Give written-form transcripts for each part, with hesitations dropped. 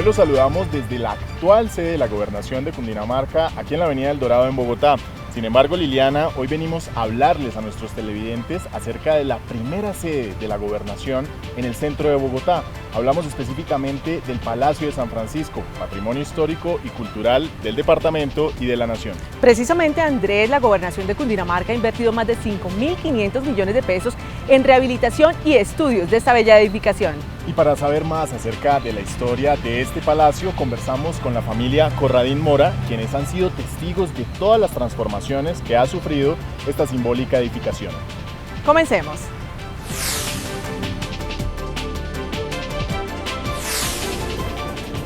los saludamos desde la actual sede de la Gobernación de Cundinamarca, aquí en la Avenida del Dorado en Bogotá. Sin embargo, Liliana, hoy venimos a hablarles a nuestros televidentes acerca de la primera sede de la Gobernación en el centro de Bogotá. Hablamos específicamente del Palacio de San Francisco, patrimonio histórico y cultural del departamento y de la nación. Precisamente, Andrés, la Gobernación de Cundinamarca ha invertido más de 5.500 millones de pesos en rehabilitación y estudios de esta bella edificación. Y para saber más acerca de la historia de este palacio, conversamos con la familia Corradín Mora, quienes han sido testigos de todas las transformaciones que ha sufrido esta simbólica edificación. Comencemos.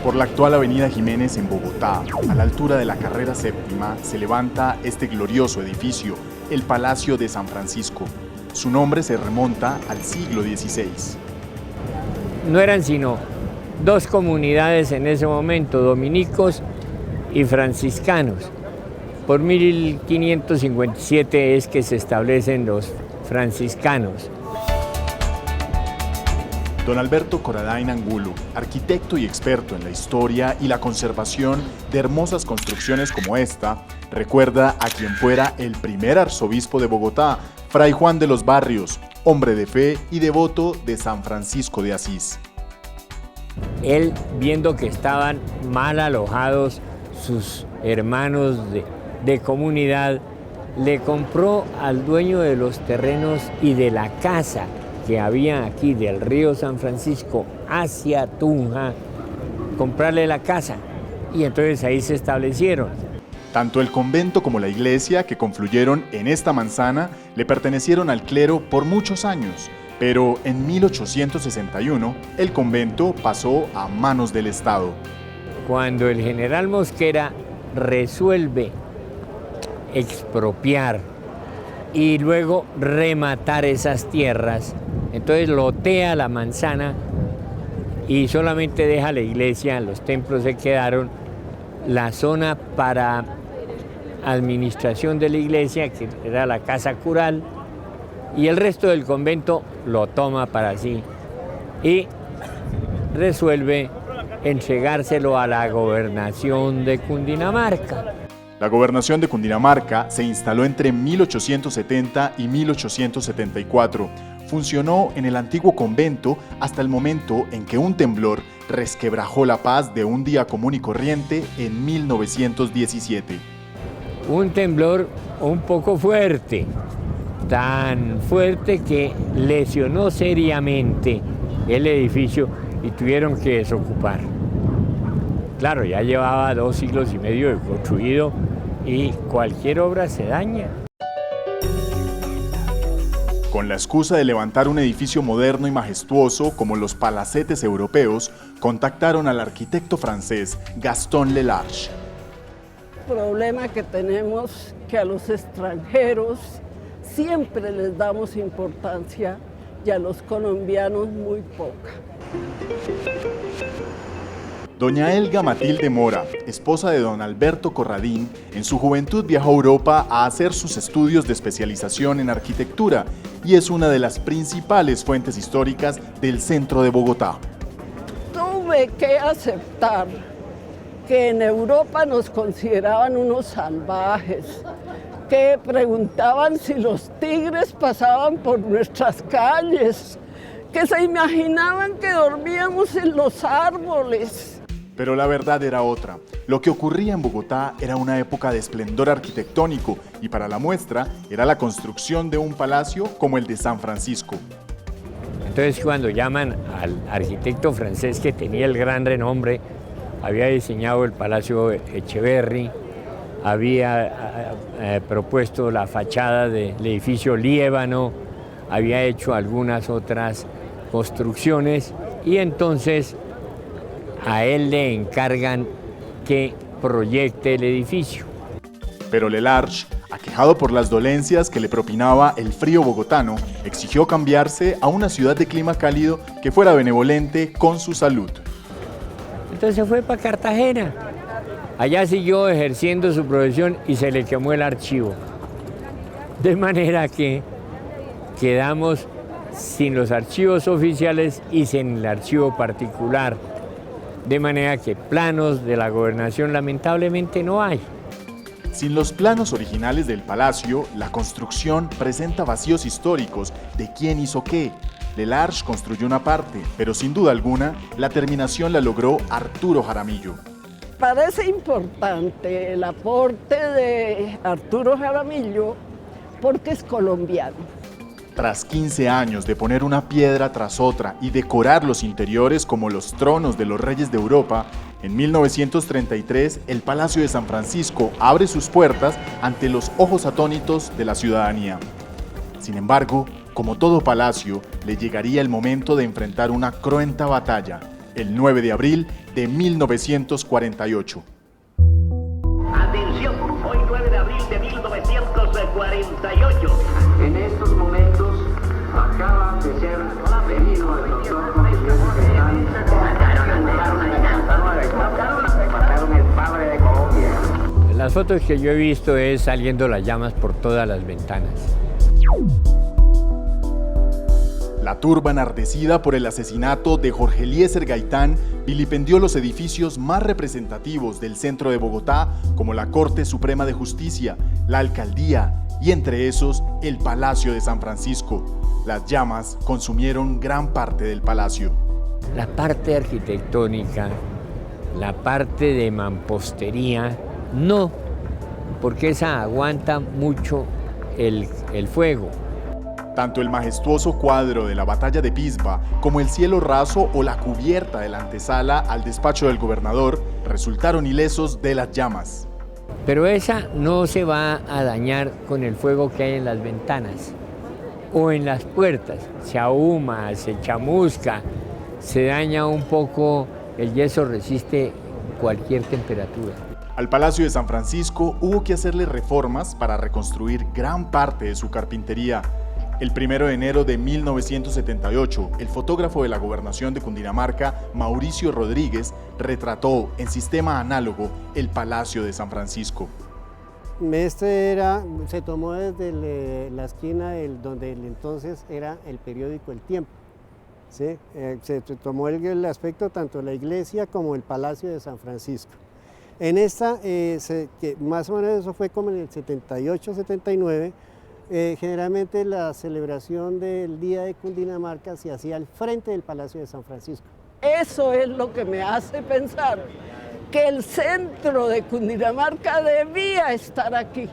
Por la actual Avenida Jiménez en Bogotá, a la altura de la carrera séptima, se levanta este glorioso edificio, el Palacio de San Francisco. Su nombre se remonta al siglo XVI. No eran sino dos comunidades en ese momento, dominicos y franciscanos. Por 1557 es que se establecen los franciscanos. Don Alberto Corradain Angulo, arquitecto y experto en la historia y la conservación de hermosas construcciones como esta, recuerda a quien fuera el primer arzobispo de Bogotá, Fray Juan de los Barrios, hombre de fe y devoto de San Francisco de Asís. Él, viendo que estaban mal alojados sus hermanos de comunidad, le compró al dueño de los terrenos y de la casa que había aquí del río San Francisco hacia Tunja, comprarle la casa, y entonces ahí se establecieron. Tanto el convento como la iglesia que confluyeron en esta manzana le pertenecieron al clero por muchos años, pero en 1861 el convento pasó a manos del Estado. Cuando el general Mosquera resuelve expropiar y luego rematar esas tierras, entonces lotea la manzana y solamente deja la iglesia, los templos se quedaron, la zona para administración de la iglesia, que era la casa cural, y el resto del convento lo toma para sí y resuelve entregárselo a la gobernación de Cundinamarca. La gobernación de Cundinamarca se instaló entre 1870 y 1874. Funcionó en el antiguo convento hasta el momento en que un temblor resquebrajó la paz de un día común y corriente en 1917. Un temblor un poco fuerte, tan fuerte que lesionó seriamente el edificio y tuvieron que desocupar. Claro, ya llevaba 2 siglos y medio de construido y cualquier obra se daña. Con la excusa de levantar un edificio moderno y majestuoso como los palacetes europeos, contactaron al arquitecto francés Gaston Lelarche. El problema que tenemos que a los extranjeros siempre les damos importancia y a los colombianos muy poca. Doña Elga Matilde Mora, esposa de don Alberto Corradín, en su juventud viajó a Europa a hacer sus estudios de especialización en arquitectura y es una de las principales fuentes históricas del centro de Bogotá. Tuve que aceptar que en Europa nos consideraban unos salvajes, que preguntaban si los tigres pasaban por nuestras calles, que se imaginaban que dormíamos en los árboles. Pero la verdad era otra. Lo que ocurría en Bogotá era una época de esplendor arquitectónico y para la muestra era la construcción de un palacio como el de San Francisco. Entonces cuando llaman al arquitecto francés que tenía el gran renombre, había diseñado el Palacio Echeverri, había propuesto la fachada del edificio Líbano, había hecho algunas otras construcciones y entonces a él le encargan que proyecte el edificio. Pero Lelarche, aquejado por las dolencias que le propinaba el frío bogotano, exigió cambiarse a una ciudad de clima cálido que fuera benevolente con su salud. Entonces fue para Cartagena. Allá siguió ejerciendo su profesión y se le quemó el archivo. De manera que quedamos sin los archivos oficiales y sin el archivo particular. de manera que planos de la gobernación lamentablemente no hay. Sin los planos originales del palacio, la construcción presenta vacíos históricos de quién hizo qué. Delarge construyó una parte, pero sin duda alguna, la terminación la logró Arturo Jaramillo. Parece importante el aporte de Arturo Jaramillo porque es colombiano. Tras 15 años de poner una piedra tras otra y decorar los interiores como los tronos de los reyes de Europa, en 1933 el Palacio de San Francisco abre sus puertas ante los ojos atónitos de la ciudadanía. Sin embargo, como todo palacio, le llegaría el momento de enfrentar una cruenta batalla, el 9 de abril de 1948. Atención, hoy 9 de abril de 1948. En estos momentos acaba de ser venido el doctor mataron el padre de Colombia. Las fotos que yo he visto es saliendo las llamas por todas las ventanas. La turba enardecida por el asesinato de Jorge Eliezer Gaitán vilipendió los edificios más representativos del centro de Bogotá, como la Corte Suprema de Justicia, la Alcaldía y entre esos el Palacio de San Francisco. Las llamas consumieron gran parte del palacio. La parte arquitectónica, la parte de mampostería, no, porque esa aguanta mucho el fuego. Tanto el majestuoso cuadro de la batalla de Pisba como el cielo raso o la cubierta de la antesala al despacho del gobernador resultaron ilesos de las llamas. Pero esa no se va a dañar con el fuego que hay en las ventanas o en las puertas. Se ahuma, se chamusca, se daña un poco, el yeso resiste cualquier temperatura. Al Palacio de San Francisco hubo que hacerle reformas para reconstruir gran parte de su carpintería. El 1 de enero de 1978, el fotógrafo de la Gobernación de Cundinamarca, Mauricio Rodríguez, retrató en sistema análogo el Palacio de San Francisco. Se tomó desde la esquina donde entonces era el periódico El Tiempo. ¿Sí? Se tomó el aspecto tanto de la iglesia como el Palacio de San Francisco. En esta, que más o menos eso fue como en el 78-79, generalmente la celebración del Día de Cundinamarca se hacía al frente del Palacio de San Francisco. Eso es lo que me hace pensar que el centro de Cundinamarca debía estar aquí.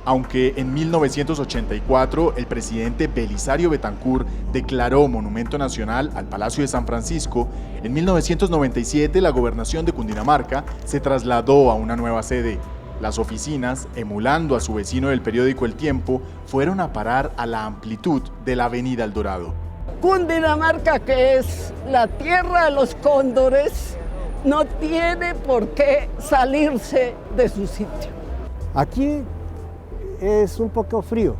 Aunque en 1984 el presidente Belisario Betancur declaró monumento nacional al Palacio de San Francisco, en 1997 la Gobernación de Cundinamarca se trasladó a una nueva sede. Las oficinas, emulando a su vecino del periódico El Tiempo, fueron a parar a la amplitud de la Avenida El Dorado. Cundinamarca, que es la tierra de los cóndores, no tiene por qué salirse de su sitio. Aquí es un poco frío,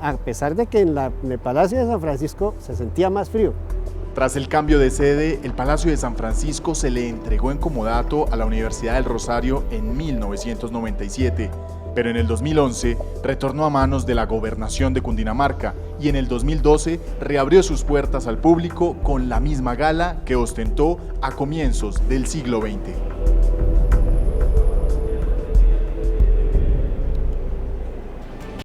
a pesar de que en el Palacio de San Francisco se sentía más frío. Tras el cambio de sede, el Palacio de San Francisco se le entregó en comodato a la Universidad del Rosario en 1997, pero en el 2011 retornó a manos de la Gobernación de Cundinamarca y en el 2012 reabrió sus puertas al público con la misma gala que ostentó a comienzos del siglo XX.